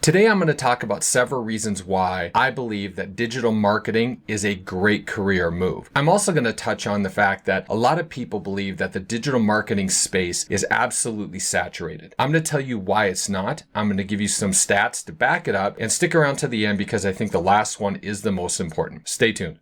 Today I'm going to talk about several reasons why I believe that digital marketing is a great career move. I'm also going to touch on the fact that a lot of people believe that the digital marketing space is absolutely saturated. I'm going to tell you why it's not. I'm going to give you some stats to back it up, and stick around to the end because I think the last one is the most important. Stay tuned.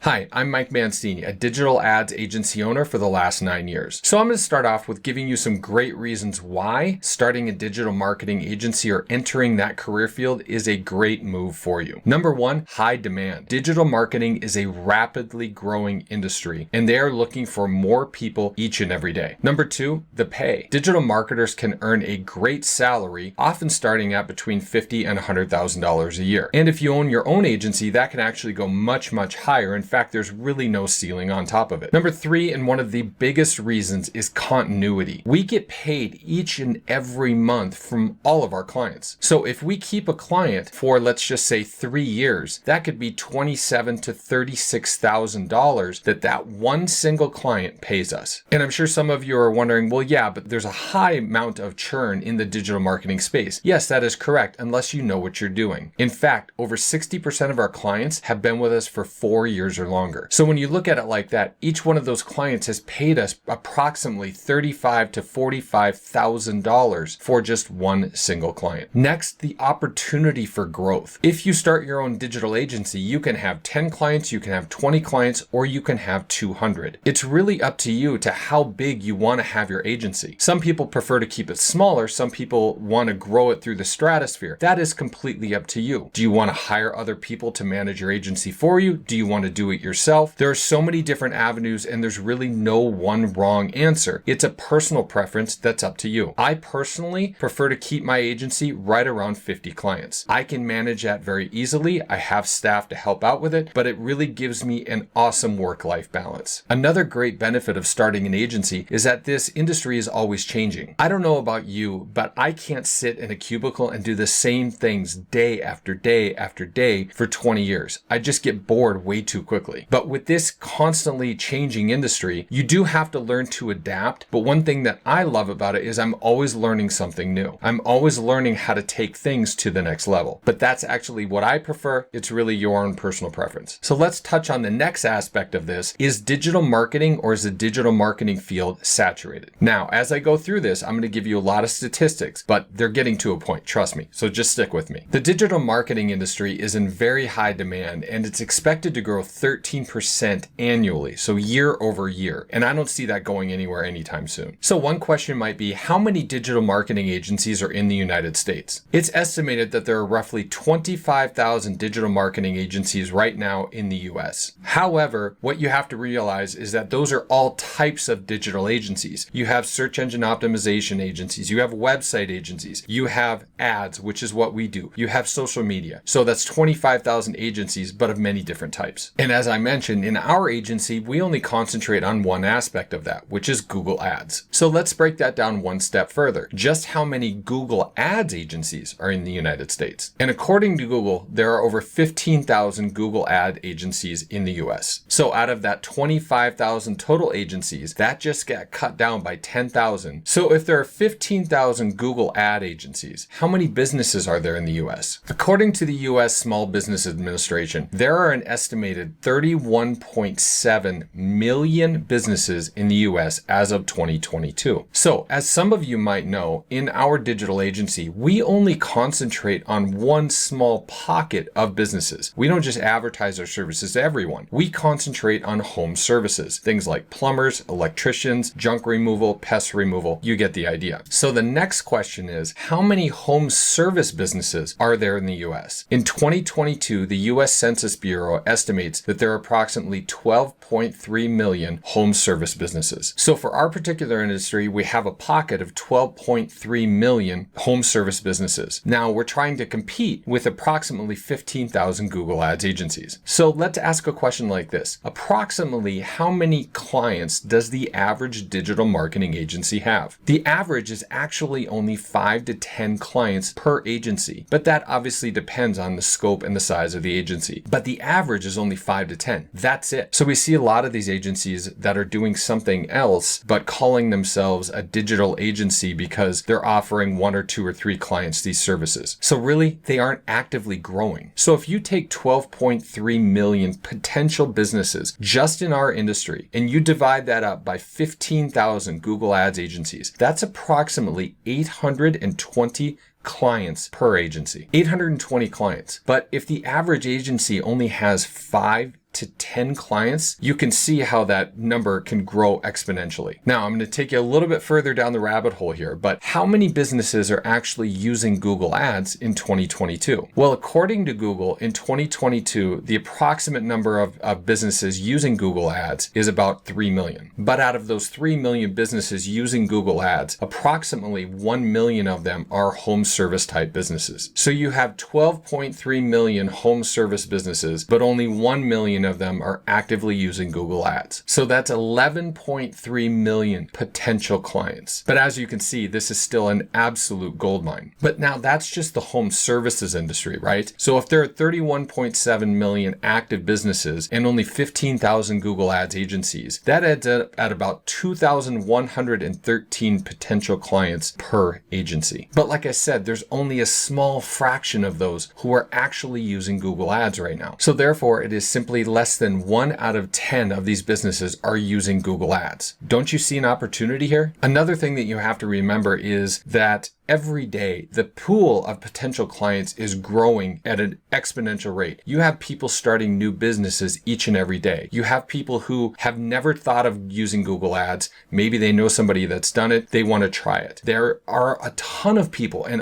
Hi, I'm Mike Mancini, a digital ads agency owner for the last 9 years. So I'm going to start off with giving you some great reasons why starting a digital marketing agency or entering that career field is a great move for you. Number one, high demand. Digital marketing is a rapidly growing industry, and they are looking for more people each and every day. Number two, the pay. Digital marketers can earn a great salary, often starting at between $50,000 and $100,000 a year. And if you own your own agency, that can actually go much, much higher. In fact, there's really no ceiling on top of it. Number three, and one of the biggest reasons, is continuity. We get paid each and every month from all of our clients. So if we keep a client for, let's just say, 3 years, that could be $27,000 to $36,000 that one single client pays us. And I'm sure some of you are wondering, well, yeah, but there's a high amount of churn in the digital marketing space. Yes, that is correct, unless you know what you're doing. In fact, over 60% of our clients have been with us for 4 years or longer. So when you look at it like that, each one of those clients has paid us approximately $35,000 to $45,000 for just one single client. Next, the opportunity for growth. If you start your own digital agency, you can have 10 clients, you can have 20 clients, or you can have 200. It's really up to you to how big you want to have your agency. Some people prefer to keep it smaller. Some people want to grow it through the stratosphere. That is completely up to you. Do you want to hire other people to manage your agency for you? Do you want to do it yourself? There are so many different avenues, and there's really no one wrong answer. It's a personal preference that's up to you. I personally prefer to keep my agency right around 50 clients. I can manage that very easily. I have staff to help out with it, but it really gives me an awesome work-life balance. Another great benefit of starting an agency is that this industry is always changing. I don't know about you, but I can't sit in a cubicle and do the same things day after day after day for 20 years. I just get bored way too quickly. But with this constantly changing industry, you do have to learn to adapt. But one thing that I love about it is I'm always learning something new. I'm always learning how to take things to the next level. But that's actually what I prefer. It's really your own personal preference. So let's touch on the next aspect of this. Is digital marketing, or is the digital marketing field saturated? Now, as I go through this, I'm going to give you a lot of statistics, but they're getting to a point, trust me. So just stick with me. The digital marketing industry is in very high demand, and it's expected to grow 13% annually, so year over year. And I don't see that going anywhere anytime soon. So one question might be, how many digital marketing agencies are in the United States? It's estimated that there are roughly 25,000 digital marketing agencies right now in the US. However, what you have to realize is that those are all types of digital agencies. You have search engine optimization agencies, you have website agencies, you have ads, which is what we do. You have social media. So that's 25,000 agencies, but of many different types. And as I mentioned, in our agency, we only concentrate on one aspect of that, which is Google Ads. So let's break that down one step further. Just how many Google Ads agencies are in the United States? And according to Google, there are over 15,000 Google Ad agencies in the US. So out of that 25,000 total agencies, that just got cut down by 10,000. So if there are 15,000 Google Ad agencies, how many businesses are there in the US? According to the US Small Business Administration, there are an estimated 31.7 million businesses in the US as of 2022. So, as some of you might know, in our digital agency, we only concentrate on one small pocket of businesses. We don't just advertise our services to everyone. We concentrate on home services, things like plumbers, electricians, junk removal, pest removal. You get the idea. So the next question is, how many home service businesses are there in the US? In 2022, the US Census Bureau estimates that there are approximately 12.3 million home service businesses. So for our particular industry, we have a pocket of 12.3 million home service businesses. Now we're trying to compete with approximately 15,000 Google Ads agencies. So let's ask a question like this. Approximately how many clients does the average digital marketing agency have? The average is actually only 5 to 10 clients per agency, but that obviously depends on the scope and the size of the agency. But the average is only 5 5 to 10. That's it. So we see a lot of these agencies that are doing something else, but calling themselves a digital agency because they're offering 1 or 2 or 3 clients these services. So really, they aren't actively growing. So if you take 12.3 million potential businesses just in our industry and you divide that up by 15,000 Google Ads agencies, that's approximately 820 clients per agency. 820 clients. But if the average agency only has 5 to 10 clients, you can see how that number can grow exponentially. Now, I'm going to take you a little bit further down the rabbit hole here, but how many businesses are actually using Google Ads in 2022? Well, according to Google, in 2022, the approximate number of businesses using Google Ads is about 3 million. But out of those 3 million businesses using Google Ads, approximately 1 million of them are home service type businesses. So you have 12.3 million home service businesses, but only 1 million of them are actively using Google Ads. So that's 11.3 million potential clients. But as you can see, this is still an absolute goldmine. But now that's just the home services industry, right? So if there are 31.7 million active businesses and only 15,000 Google Ads agencies, that adds up at about 2,113 potential clients per agency. But like I said, there's only a small fraction of those who are actually using Google Ads right now. So therefore, it is simply less than 1 out of 10 of these businesses are using Google Ads. Don't you see an opportunity here? Another thing that you have to remember is that every day, the pool of potential clients is growing at an exponential rate. You have people starting new businesses each and every day. You have people who have never thought of using Google Ads. Maybe they know somebody that's done it. They want to try it. There are a ton of people, and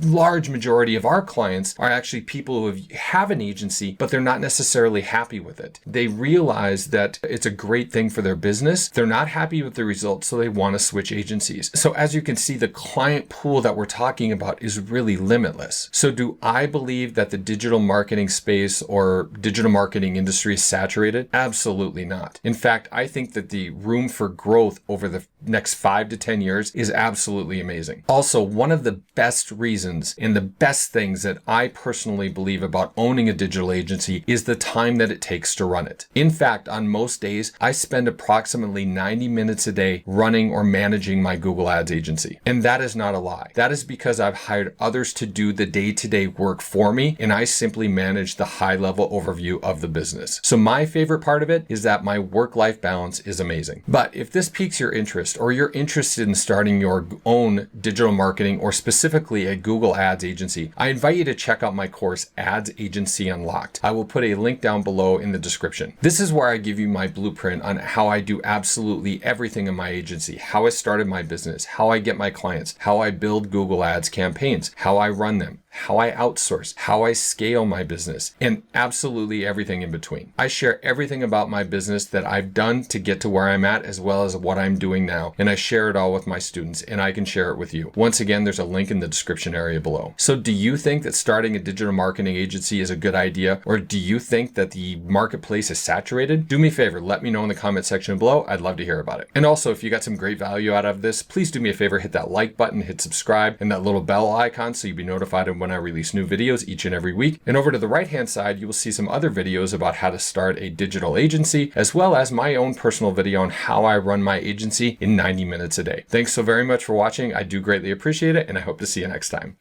large majority of our clients are actually people who have an agency, but they're not necessarily happy with it. They realize that it's a great thing for their business. They're not happy with the results, so they want to switch agencies. So as you can see, the client pool that we're talking about is really limitless. So do I believe that the digital marketing space or digital marketing industry is saturated? Absolutely not. In fact, I think that the room for growth over the next 5 to 10 years is absolutely amazing. Also, one of the best reasons and the best things that I personally believe about owning a digital agency is the time that it takes to run it. In fact, on most days, I spend approximately 90 minutes a day running or managing my Google Ads agency. And that is not a lie. That is because I've hired others to do the day-to-day work for me, and I simply manage the high-level overview of the business. So my favorite part of it is that my work-life balance is amazing. But if this piques your interest, or you're interested in starting your own digital marketing or specifically a Google Ads agency, I invite you to check out my course, Ads Agency Unlocked. I will put a link down below in the description. This is where I give you my blueprint on how I do absolutely everything in my agency, how I started my business, how I get my clients, how I build Google Ads campaigns, how I run them, how I outsource, how I scale my business, and absolutely everything in between. I share everything about my business that I've done to get to where I'm at, as well as what I'm doing now, and I share it all with my students, and I can share it with you. Once again, there's a link in the description area below. So do you think that starting a digital marketing agency is a good idea, or do you think that the marketplace is saturated? Do me a favor, let me know in the comment section below. I'd love to hear about it. And also, if you got some great value out of this, please do me a favor, hit that like button, hit subscribe, and that little bell icon so you'll be notified when I release new videos each and every week. And over to the right-hand side, you will see some other videos about how to start a digital agency, as well as my own personal video on how I run my agency in 90 minutes a day. Thanks so very much for watching. I do greatly appreciate it, and I hope to see you next time.